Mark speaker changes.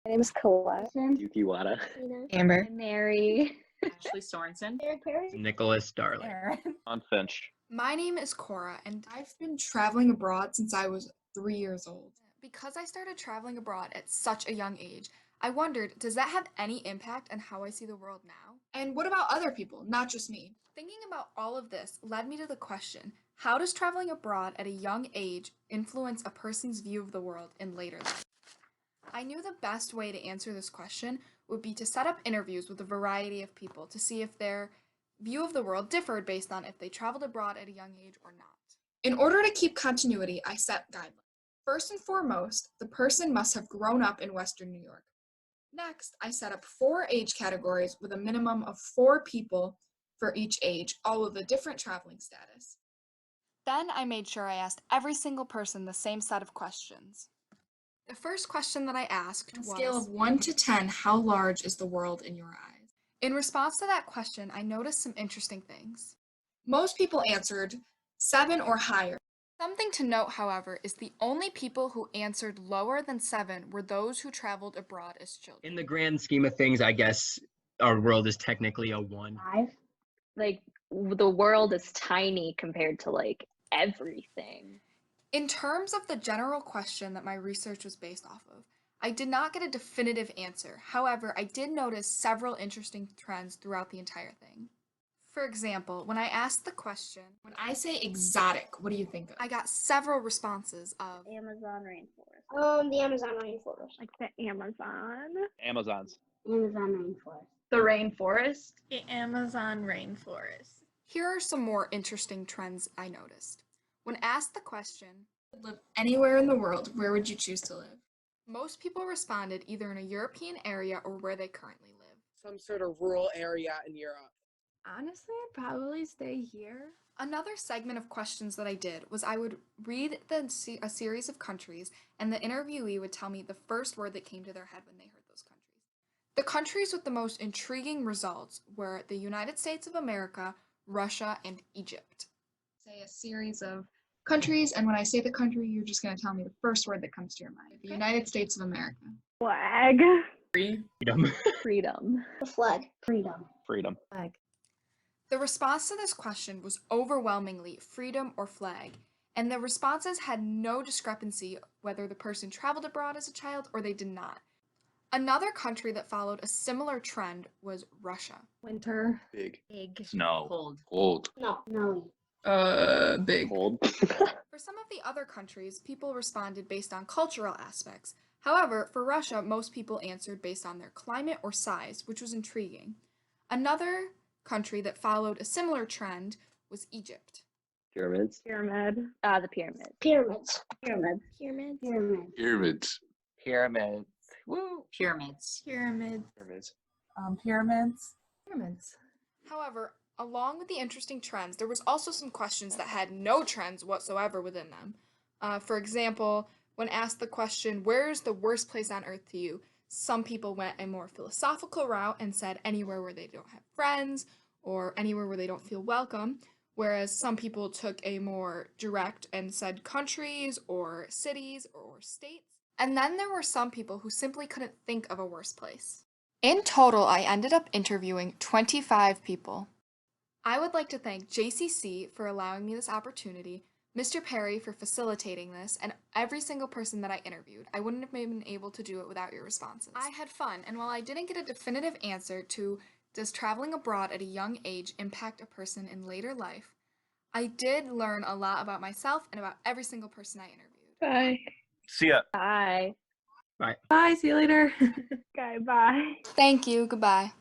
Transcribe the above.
Speaker 1: My name is Kaura.
Speaker 2: Yuki Wada.
Speaker 3: Amber.
Speaker 1: Mary.
Speaker 4: Ashley Sorensen.
Speaker 3: Nicholas Darling.
Speaker 2: On Finch.
Speaker 5: My name is Kaura, and I've been traveling abroad since I was 3 years old. Because I started traveling abroad at such a young age, I wondered, does that have any impact on how I see the world now? And what about other people, not just me? Thinking about all of this led me to the question, how does traveling abroad at a young age influence a person's view of the world in later life? I knew the best way to answer this question would be to set up interviews with a variety of people to see if their view of the world differed based on if they traveled abroad at a young age or not. In order to keep continuity, I set guidelines. First and foremost, the person must have grown up in Western New York. Next, I set up 4 age categories with a minimum of 4 people for each age, all with a different traveling status. Then I made sure I asked every single person the same set of questions. The first question that I asked was, on a scale of 1 to 10, how large is the world in your eyes? In response to that question, I noticed some interesting things. Most people answered 7 or higher. Something to note, however, is the only people who answered lower than 7 were those who traveled abroad as children.
Speaker 3: In the grand scheme of things, I guess our world is technically a 1.
Speaker 1: 5. Like, the world is tiny compared to, like, everything.
Speaker 5: In terms of the general question that my research was based off of, I did not get a definitive answer. However, I did notice several interesting trends throughout the entire thing. For example, when I asked the question, when I say exotic, what do you think of? I got several responses of
Speaker 1: Amazon rainforest.
Speaker 6: The Amazon rainforest.
Speaker 1: Like the Amazon.
Speaker 2: Amazons.
Speaker 6: Amazon rainforest.
Speaker 7: The rainforest. The Amazon rainforest.
Speaker 5: Here are some more interesting trends I noticed. When asked the question, live anywhere in the world, where would you choose to live? Most people responded either in a European area or where they currently live.
Speaker 8: Some sort of rural area in Europe.
Speaker 7: Honestly, I'd probably stay here.
Speaker 5: Another segment of questions that I did was I would read a series of countries, and the interviewee would tell me the first word that came to their head when they heard those countries. The countries with the most intriguing results were the United States of America, Russia, and Egypt. Say a series of countries, and when I say the country, you're just going to tell me the first word that comes to your mind. The United States of America.
Speaker 1: Flag.
Speaker 3: Freedom.
Speaker 1: Freedom.
Speaker 6: The flag. Freedom.
Speaker 2: Freedom.
Speaker 7: Flag.
Speaker 5: The response to this question was overwhelmingly freedom or flag, and the responses had no discrepancy whether the person traveled abroad as a child or they did not. Another country that followed a similar trend was Russia.
Speaker 7: Winter.
Speaker 2: Big.
Speaker 1: Big.
Speaker 2: Snow.
Speaker 7: Cold.
Speaker 2: Cold.
Speaker 6: No.
Speaker 7: Big.
Speaker 2: Cold.
Speaker 5: For some of the other countries, people responded based on cultural aspects. However, for Russia, most people answered based on their climate or size, which was intriguing. Another country that followed a similar trend was Egypt.
Speaker 2: Pyramids.
Speaker 1: Pyramid.
Speaker 6: The pyramids. Pyramids. Pyramids.
Speaker 1: Pyramid.
Speaker 6: Pyramids.
Speaker 2: Pyramids. Pyramids.
Speaker 4: Woo! Pyramids.
Speaker 7: Pyramid.
Speaker 2: Pyramids.
Speaker 7: Pyramids. Pyramids.
Speaker 5: However, along with the interesting trends, there was also some questions that had no trends whatsoever within them. For example, when asked the question, where is the worst place on earth to you? Some people went a more philosophical route and said anywhere where they don't have friends or anywhere where they don't feel welcome, whereas some people took a more direct and said countries or cities or states. And then there were some people who simply couldn't think of a worse place. In total, I ended up interviewing 25 people. I would like to thank JCC for allowing me this opportunity, Mr. Perry for facilitating this, and every single person that I interviewed. I wouldn't have been able to do it without your responses. I had fun, and while I didn't get a definitive answer to does traveling abroad at a young age impact a person in later life, I did learn a lot about myself and about every single person I interviewed.
Speaker 1: Bye.
Speaker 2: See ya.
Speaker 1: Bye.
Speaker 7: Bye. See you later.
Speaker 1: Okay, bye.
Speaker 5: Thank you. Goodbye.